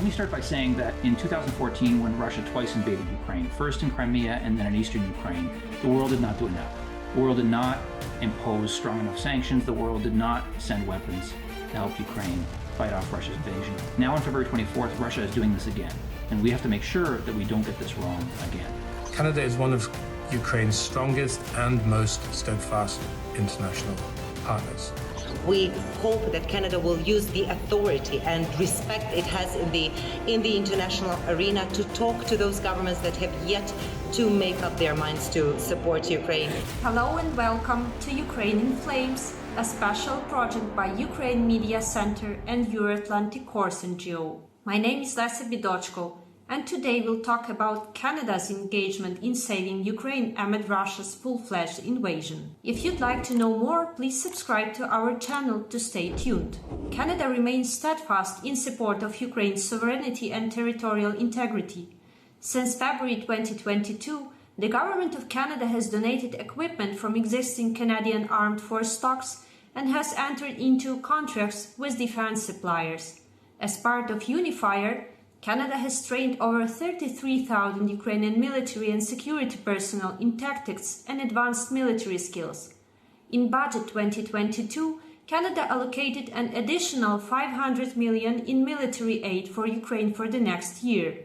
Let me start by saying that in 2014, when Russia twice invaded Ukraine, first in Crimea and then in eastern Ukraine, the world did not do enough. The world did not impose strong enough sanctions. The world did not send weapons to help Ukraine fight off Russia's invasion. Now on February 24th, Russia is doing this again, and we have to make sure that we don't get this wrong again. Canada is one of Ukraine's strongest and most steadfast international partners. We hope that Canada will use the authority and respect it has in the international arena to talk to those governments that have yet to make up their minds to support Ukraine. Hello and welcome to Ukraine in Flames, a special project by Ukraine Media Center and Euro-Atlantic Course NGO. My name is Lesa Bidochko, and today we'll talk about Canada's engagement in saving Ukraine amid Russia's full-fledged invasion. If you'd like to know more, please subscribe to our channel to stay tuned. Canada remains steadfast in support of Ukraine's sovereignty and territorial integrity. Since February 2022, the Government of Canada has donated equipment from existing Canadian armed force stocks and has entered into contracts with defense suppliers. As part of Unifier, Canada has trained over 33,000 Ukrainian military and security personnel in tactics and advanced military skills. In budget 2022, Canada allocated an additional $500 million in military aid for Ukraine for the next year.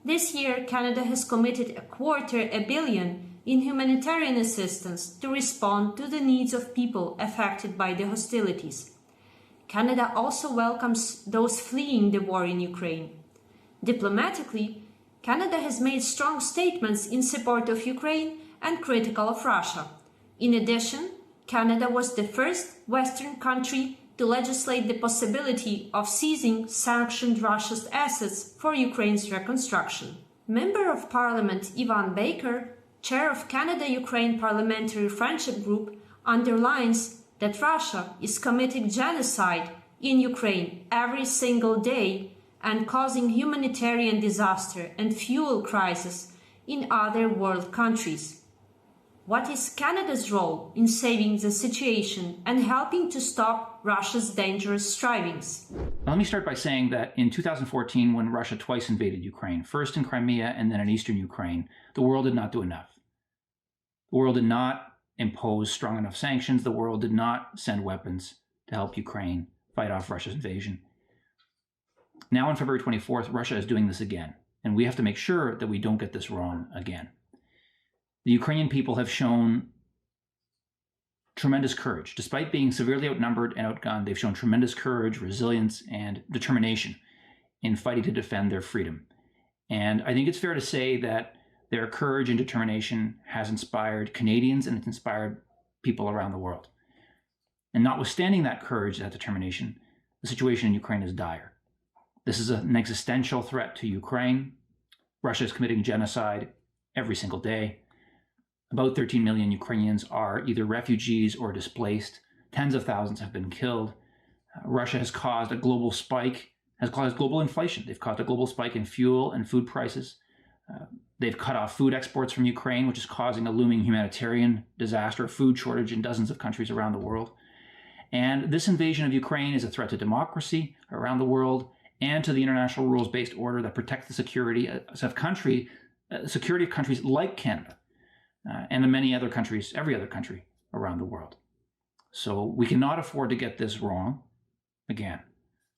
This year, Canada has committed $250 million in humanitarian assistance to respond to the needs of people affected by the hostilities. Canada also welcomes those fleeing the war in Ukraine. Diplomatically, Canada has made strong statements in support of Ukraine and critical of Russia. In addition, Canada was the first Western country to legislate the possibility of seizing sanctioned Russia's assets for Ukraine's reconstruction. Member of Parliament Yvan Baker, chair of Canada-Ukraine Parliamentary Friendship Group, underlines that Russia is committing genocide in Ukraine every single day and causing humanitarian disaster and fuel crisis in other world countries. What is Canada's role in saving the situation and helping to stop Russia's dangerous strivings? Let me start by saying that in 2014, when Russia twice invaded Ukraine, first in Crimea and then in eastern Ukraine, the world did not do enough. The world did not impose strong enough sanctions. The world did not send weapons to help Ukraine fight off Russia's invasion. Now on February 24th, Russia is doing this again, and we have to make sure that we don't get this wrong again. The Ukrainian people have shown tremendous courage. Despite being severely outnumbered and outgunned, they've shown tremendous courage, resilience, and determination in fighting to defend their freedom. And I think it's fair to say that their courage and determination has inspired Canadians and it's inspired people around the world. And notwithstanding that courage, that determination, the situation in Ukraine is dire. This is an existential threat to Ukraine. Russia is committing genocide every single day. About 13 million Ukrainians are either refugees or displaced. Tens of thousands have been killed. Russia has caused a global spike, has caused global inflation. They've caused a global spike in fuel and food prices. They've cut off food exports from Ukraine, which is causing a looming humanitarian disaster, a food shortage in dozens of countries around the world. And this invasion of Ukraine is a threat to democracy around the world and to the international rules-based order that protects the security of countries like Canada and the many other countries, every other country around the world. So we cannot afford to get this wrong again.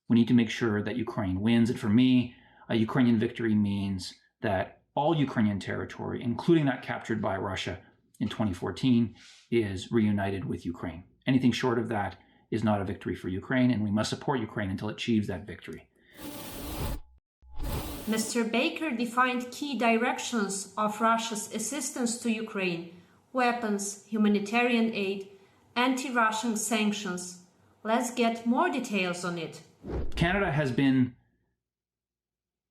We need to make sure that Ukraine wins. And for me, a Ukrainian victory means that all Ukrainian territory, including that captured by Russia in 2014, is reunited with Ukraine. Anything short of that is not a victory for Ukraine, and we must support Ukraine until it achieves that victory. Mr. Baker defined key directions of Russia's assistance to Ukraine: weapons, humanitarian aid, anti-Russian sanctions. Let's get more details on it. Canada has been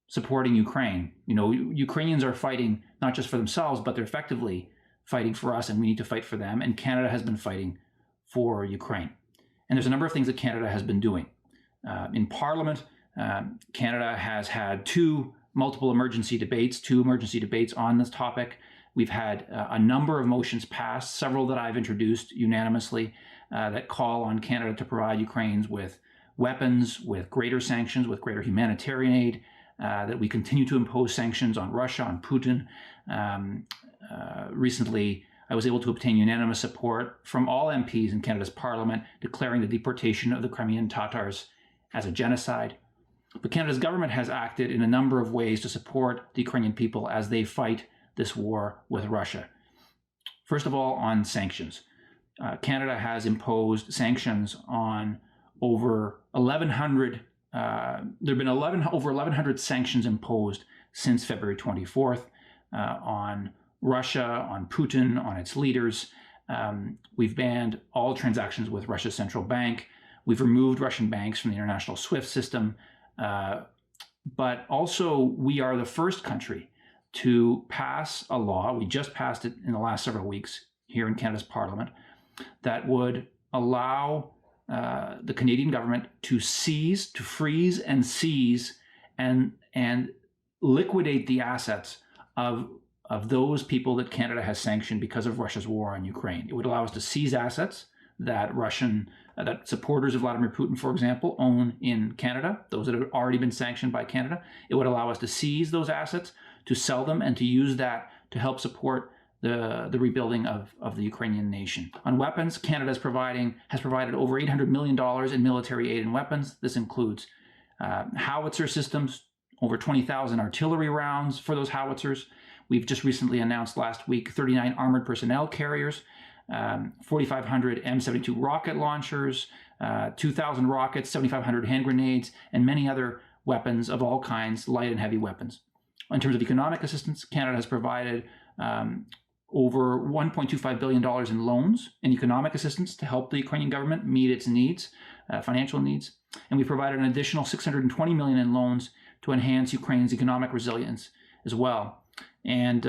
supporting Ukraine. You know, Ukrainians are fighting not just for themselves, but they're effectively fighting for us, and we need to fight for them. And Canada has been fighting for Ukraine. And there's a number of things that Canada has been doing. In Parliament, Canada has had two emergency debates on this topic. We've had a number of motions passed, several that I've introduced unanimously, that call on Canada to provide Ukrainians with weapons, with greater sanctions, with greater humanitarian aid, that we continue to impose sanctions on Russia, on Putin. Recently, I was able to obtain unanimous support from all MPs in Canada's Parliament declaring the deportation of the Crimean Tatars as a genocide. But Canada's government has acted in a number of ways to support the Ukrainian people as they fight this war with Russia. First of all, on sanctions. Canada has imposed sanctions on over 1,100. There have been over 1,100 sanctions imposed since February 24th on Russia, on Putin, on its leaders. We've banned all transactions with Russia's central bank. We've removed Russian banks from the international SWIFT system. But also, we are the first country to pass a law, we just passed it in the last several weeks here in Canada's Parliament, that would allow the Canadian government to freeze and seize and liquidate the assets of those people that Canada has sanctioned because of Russia's war on Ukraine. It would allow us to seize assets that that supporters of Vladimir Putin, for example, own in Canada, those that have already been sanctioned by Canada. It would allow us to seize those assets, to sell them, and to use that to help support the rebuilding of the Ukrainian nation. On weapons, Canada has provided over $800 million in military aid and weapons. This includes howitzer systems, over 20,000 artillery rounds for those howitzers. We've just recently announced last week 39 armored personnel carriers, 4,500 M72 rocket launchers, 2,000 rockets, 7,500 hand grenades, and many other weapons of all kinds, light and heavy weapons. In terms of economic assistance, Canada has provided over $1.25 billion in loans and economic assistance to help the Ukrainian government meet its needs, financial needs. And we provided an additional $620 million in loans to enhance Ukraine's economic resilience as well. And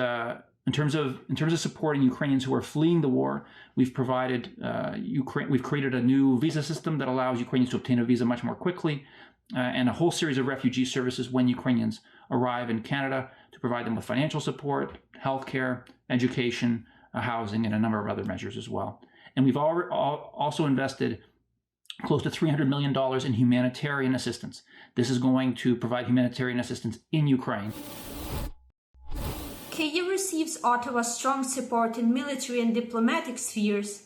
in terms of supporting Ukrainians who are fleeing the war, we've created a new visa system that allows Ukrainians to obtain a visa much more quickly, and a whole series of refugee services when Ukrainians arrive in Canada to provide them with financial support, healthcare, education, housing, and a number of other measures as well. And we've also invested close to $300 million in humanitarian assistance. This is going to provide humanitarian assistance in Ukraine. Kyiv receives Ottawa's strong support in military and diplomatic spheres,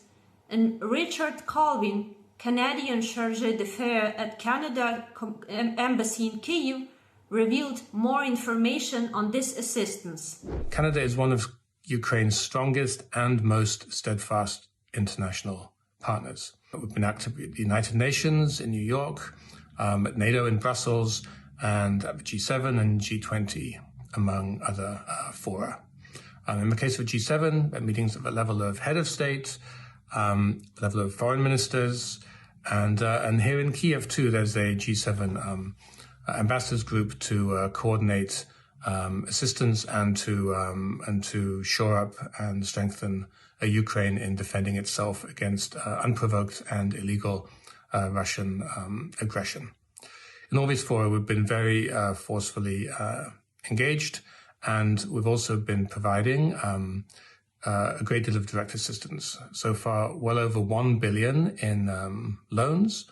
and Richard Colvin, Canadian chargé d'affaires at Canada Embassy in Kyiv, revealed more information on this assistance. Canada is one of Ukraine's strongest and most steadfast international partners. We've been active at the United Nations in New York, at NATO in Brussels, and at the G7 and G20, among other fora. In the case of G7, at meetings at the level of head of state, level of foreign ministers, and here in Kyiv too, there's a G7 ambassadors group to coordinate assistance and to shore up and strengthen Ukraine in defending itself against unprovoked and illegal Russian aggression. In all these fora, we've been very forcefully engaged, and we've also been providing a great deal of direct assistance. So far, well over $1 billion in loans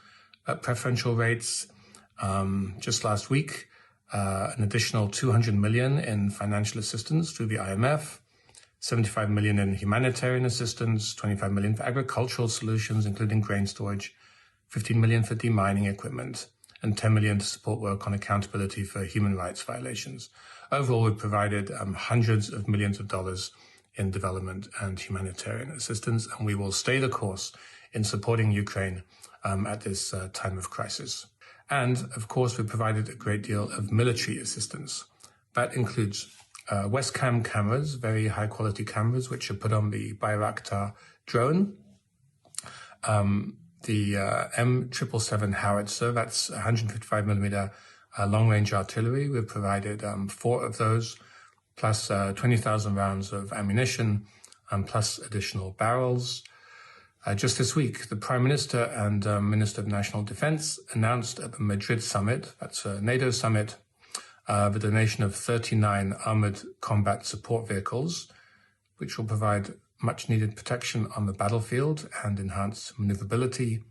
at preferential rates. Just last week, an additional $200 million in financial assistance through the IMF, $75 million in humanitarian assistance, $25 million for agricultural solutions, including grain storage, $15 million for demining equipment, and $10 million to support work on accountability for human rights violations. Overall, we've provided hundreds of millions of dollars in development and humanitarian assistance, and we will stay the course in supporting Ukraine at this time of crisis. And, of course, we've provided a great deal of military assistance. That includes Westcam cameras, very high-quality cameras, which are put on the Bayraktar drone, the M777 howitzer, that's 155mm long-range artillery. We've provided 4 of those, plus 20,000 rounds of ammunition, plus additional barrels. Just this week, the Prime Minister and Minister of National Defense announced at the Madrid summit, that's a NATO summit, the donation of 39 armored combat support vehicles, which will provide much-needed protection on the battlefield and enhance maneuverability.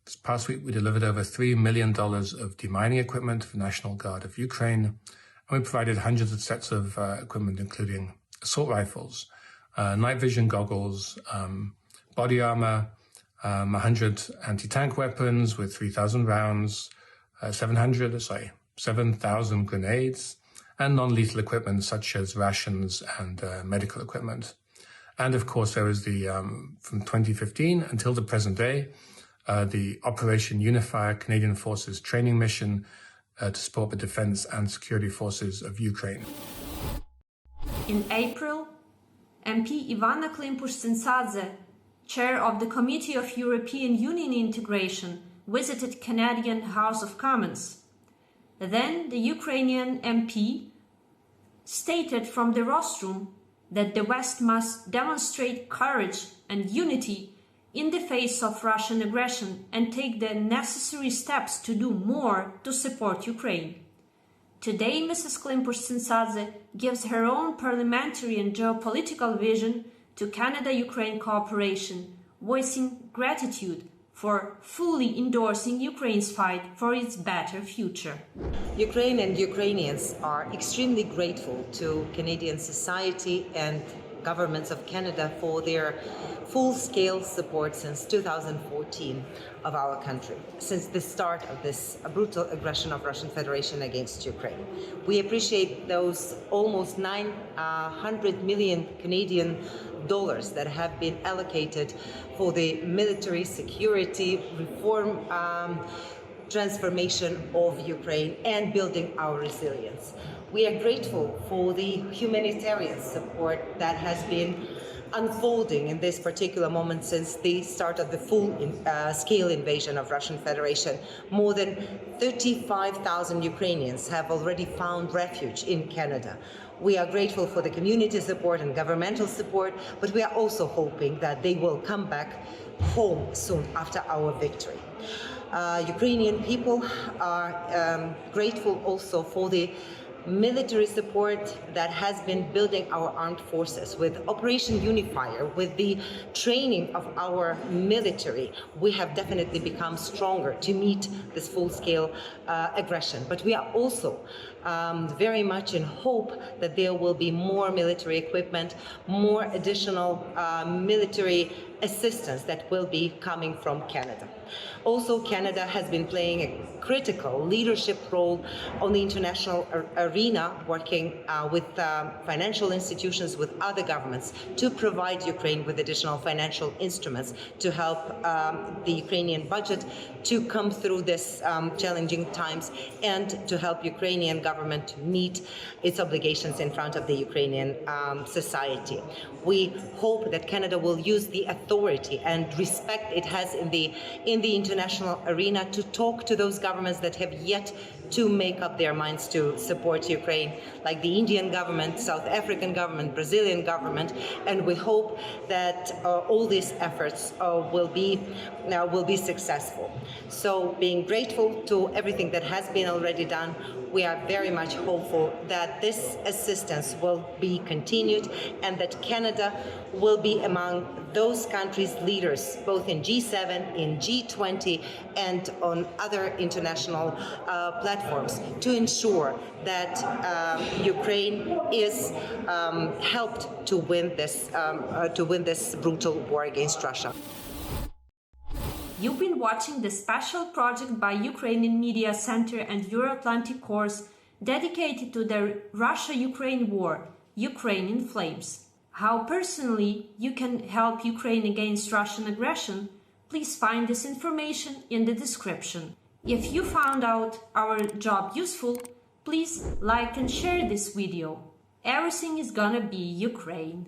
This past week, we delivered over $3 million of demining equipment for National Guard of Ukraine, and we provided hundreds of sets of equipment, including assault rifles, night vision goggles, body armor, 100 anti-tank weapons with 3,000 rounds, 7,000 grenades, and non-lethal equipment such as rations and medical equipment. And of course, there was the, from 2015 until the present day, the Operation Unifier Canadian Forces training mission to support the defense and security forces of Ukraine. In April, MP Yvan Klympush-Tsintsadze, chair of the Committee of European Union Integration, visited Canadian House of Commons. Then the Ukrainian MP stated from the rostrum that the West must demonstrate courage and unity in the face of Russian aggression and take the necessary steps to do more to support Ukraine. Today, Mrs. Klympush-Tsintsadze gives her own parliamentary and geopolitical vision to Canada-Ukraine cooperation, voicing gratitude for fully endorsing Ukraine's fight for its better future. Ukraine and Ukrainians are extremely grateful to Canadian society and governments of Canada for their full-scale support since 2014 of our country, since the start of this brutal aggression of Russian Federation against Ukraine. We appreciate those almost 900 million Canadian dollars that have been allocated for the military security reform transformation of Ukraine and building our resilience. We are grateful for the humanitarian support that has been unfolding in this particular moment since the start of the full-scale invasion of Russian Federation. More than 35,000 Ukrainians have already found refuge in Canada. We are grateful for the community support and governmental support, but we are also hoping that they will come back home soon after our victory. Ukrainian people are grateful also for the military support that has been building our armed forces. With Operation Unifier, with the training of our military, we have definitely become stronger to meet this full-scale aggression. But we are also very much in hope that there will be more military equipment, more additional military assistance that will be coming from Canada. Also, Canada has been playing a critical leadership role on the international arena, working with financial institutions, with other governments, to provide Ukraine with additional financial instruments to help the Ukrainian budget to come through this challenging times and to help Ukrainian government to meet its obligations in front of the Ukrainian society. We hope that Canada will use the authority and respect it has in the international arena to talk to those governments that have yet to make up their minds to support Ukraine, like the Indian government, South African government, Brazilian government, and we hope that all these efforts will be successful. So, being grateful to everything that has been already done, we are very much hopeful that this assistance will be continued and that Canada will be among those countries' leaders, both in G7, in G20, and on other international platforms, to ensure that Ukraine is helped to win this brutal war against Russia. You've been watching the special project by Ukrainian Media Center and Euro-Atlantic course dedicated to the Russia-Ukraine war, Ukraine in Flames. How personally you can help Ukraine against Russian aggression, please find this information in the description. If you found out our job useful, please like and share this video. Everything is gonna be Ukraine.